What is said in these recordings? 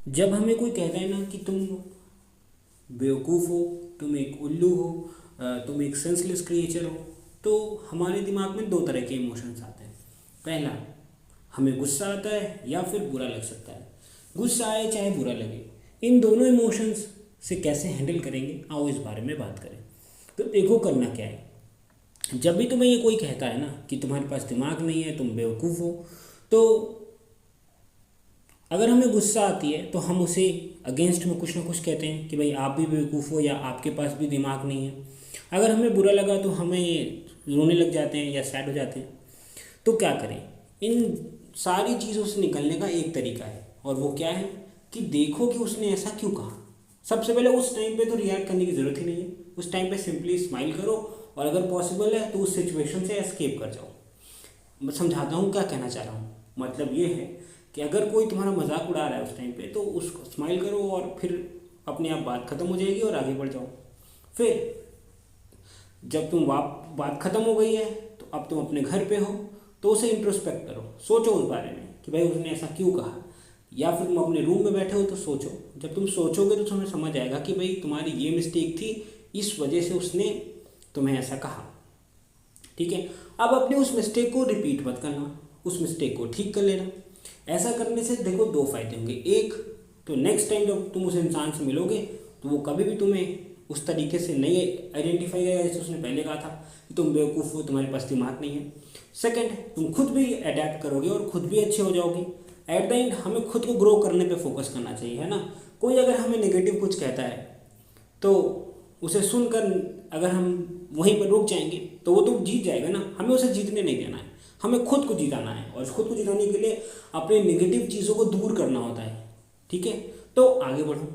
जब हमें कोई कहता है ना कि तुम बेवकूफ़ हो, तुम एक उल्लू हो, तुम एक सेंसलेस क्रिएचर हो, तो हमारे दिमाग में दो तरह के इमोशंस आते हैं। पहला, हमें गुस्सा आता है या फिर बुरा लग सकता है। गुस्सा आए चाहे बुरा लगे, इन दोनों इमोशंस से कैसे हैंडल करेंगे, आओ इस बारे में बात करें। तो देखो करना क्या है। जब भी तुम्हें ये कोई कहता है ना कि तुम्हारे पास दिमाग नहीं है, तुम बेवकूफ़ हो, तो अगर हमें गुस्सा आती है तो हम उसे अगेंस्ट में कुछ ना कुछ कहते हैं कि भाई आप भी बेवकूफ़ हो या आपके पास भी दिमाग नहीं है। अगर हमें बुरा लगा तो हमें रोने लग जाते हैं या सैड हो जाते हैं। तो क्या करें, इन सारी चीज़ों से निकलने का एक तरीका है, और वो क्या है कि देखो कि उसने ऐसा क्यों कहा। सबसे पहले उस टाइम पे तो रिएक्ट करने की ज़रूरत ही नहीं है। उस टाइम पे सिंपली स्माइल करो, और अगर पॉसिबल है तो उस सिचुएशन से एस्केप कर जाओ। मैं समझाता हूँ क्या कहना चाह रहा हूँ। मतलब ये है कि अगर कोई तुम्हारा मजाक उड़ा रहा है उस टाइम पे, तो उसको स्माइल करो और फिर अपने आप बात ख़त्म हो जाएगी और आगे बढ़ जाओ। फिर जब बात ख़त्म हो गई है, तो अब तुम अपने घर पे हो, तो उसे इंट्रोस्पेक्ट करो, सोचो उस बारे में कि भाई उसने ऐसा क्यों कहा। या फिर तुम अपने रूम में बैठे हो तो सोचो। जब तुम सोचोगे तो तुम्हें समझ आएगा कि भाई तुम्हारी ये मिस्टेक थी, इस वजह से उसने तुम्हें ऐसा कहा। ठीक है। अब अपने उस मिस्टेक को रिपीट मत करना, उस मिस्टेक को ठीक कर लेना। ऐसा करने से देखो दो फायदे होंगे। एक, तो नेक्स्ट टाइम जब तुम उस इंसान से मिलोगे तो वो कभी भी तुम्हें उस तरीके से नहीं आइडेंटिफाई करेगा जैसे उसने पहले कहा था कि तुम बेवकूफ़ हो, तुम्हारे पास दिमाग नहीं है। सेकंड, तुम खुद भी अडेप्ट करोगे और खुद भी अच्छे हो जाओगे। एट द एंड हमें खुद को ग्रो करने पे फोकस करना चाहिए, है ना। कोई अगर हमें नेगेटिव कुछ कहता है तो उसे सुनकर अगर हम वहीं पर रुक जाएंगे तो वो तो जीत जाएगा ना। हमें उसे जीतने नहीं देना है, हमें खुद को जिताना है, और खुद को जिताने के लिए अपने नेगेटिव चीज़ों को दूर करना होता है। ठीक है। तो आगे बढ़ो,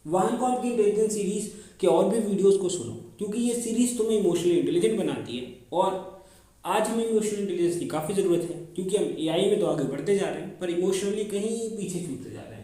वाहन कॉम की इंटेलिजेंस सीरीज के और भी वीडियोस को सुनो, क्योंकि ये सीरीज तुम्हें इमोशनली इंटेलिजेंट बनाती है। और आज हमें इमोशनल इंटेलिजेंस की काफ़ी ज़रूरत है, क्योंकि हम एआई में तो आगे बढ़ते जा रहे हैं पर इमोशनली कहीं पीछे छूटते जा रहे हैं।